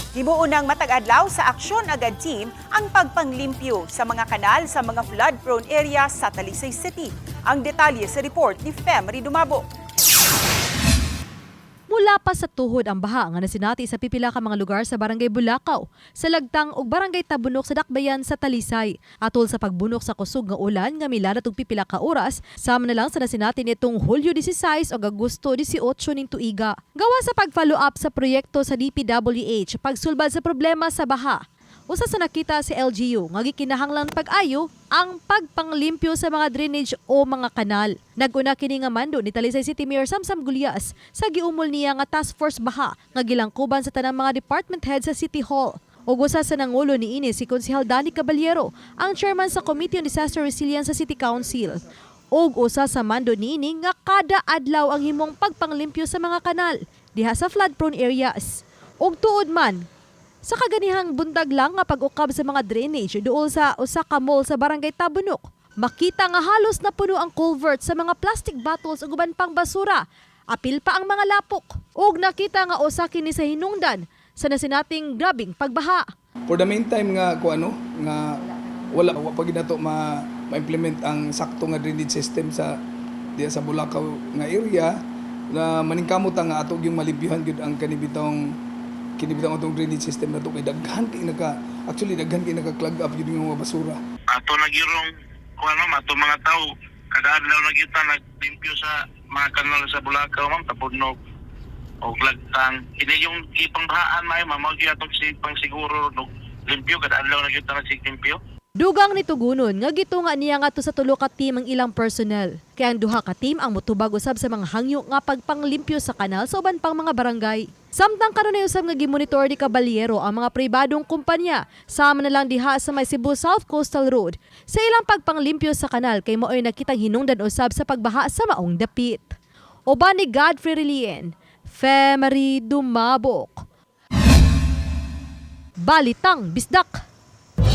Himuon ng matag adlaw sa Aksyon Agad Team ang pagpanglimpyo sa mga kanal sa mga flood-prone area sa Talisay City. Ang detalye sa report ni Femery Dumabo. Mula pa sa tuhod ang baha nga nasinati sa pipila ka mga lugar sa Barangay Bulacau, sa Lagtang ug Barangay Tabunok sa Dakbayan sa Talisay. Atol sa pagbunok sa kusog nga ulan nga milanat og pipila ka oras, sama na lang sa nasinati nitong Hulyo 16 ug Agosto 18 ning tuiga. Gawa sa pag-follow up sa proyekto sa DPWH pagsulbad sa problema sa baha. Usa sa nakita si LGU nga gikinahanglan pag-ayo ang pagpanglimpyo sa mga drainage o mga kanal. Naguna kini nga mando ni Talisay City Mayor Samsam Gulyas sa giumol niya nga task force baha nga gilangkuban sa tanang mga department head sa City Hall. Ug usa sa nangulo niini si Konsehal Danny Caballero, ang chairman sa Committee on Disaster Resilience sa City Council. Ug usa sa mando niini nga kada adlaw ang himong pagpanglimpyo sa mga kanal diha sa flood-prone areas. Ug tuod man sa kaganihang buntag lang nga pag-ukab sa mga drainage duol sa usa ka mall sa Barangay Tabunok, makita nga halos na puno ang culvert sa mga plastic bottles ug uban pang basura. Apil pa ang mga lapok. Ug nakita nga usa kini sa hinungdan sa nasinating grabing pagbaha. For the meantime nga nga wala pa gid nato ma-implement ang sakto nga drainage system sa diya sa Bulacau nga area na maningkamot nga ato yung malibyohan gid ang kanibitang atong drainage system na to kay daghan kay naka-clog up yun yung mga basura. Ato nagyurong ato mga tao kada adlaw nagyuta naglimpyo sa mga kanal sa Bulacau ma'am Tabunok o Lagtang. Ini yung ipangbahaan mao gyud atong pang siguro limpyo kada adlaw nagyuta naglimpyo. Dugang ni Tugunon nga gitunga niya nga to sa tulo ka team ang ilang personnel. Kaya ang duha ka team ang motubag usab sa mga hangyo nga pagpanglimpyo sa kanal sa uban pang mga barangay. Samtang kanunay usab nga gimonitor ni Caballero ang mga pribadong kumpanya sama na lang diha sa may Cebu South Coastal Road sa ilang pagpanglimpyo sa kanal kay mao'y nakitang hinungdan usab sa pagbaha sa maong dapit. Uban ni Godfrey Relien, Femery Dumabok. Balitang Bisdak.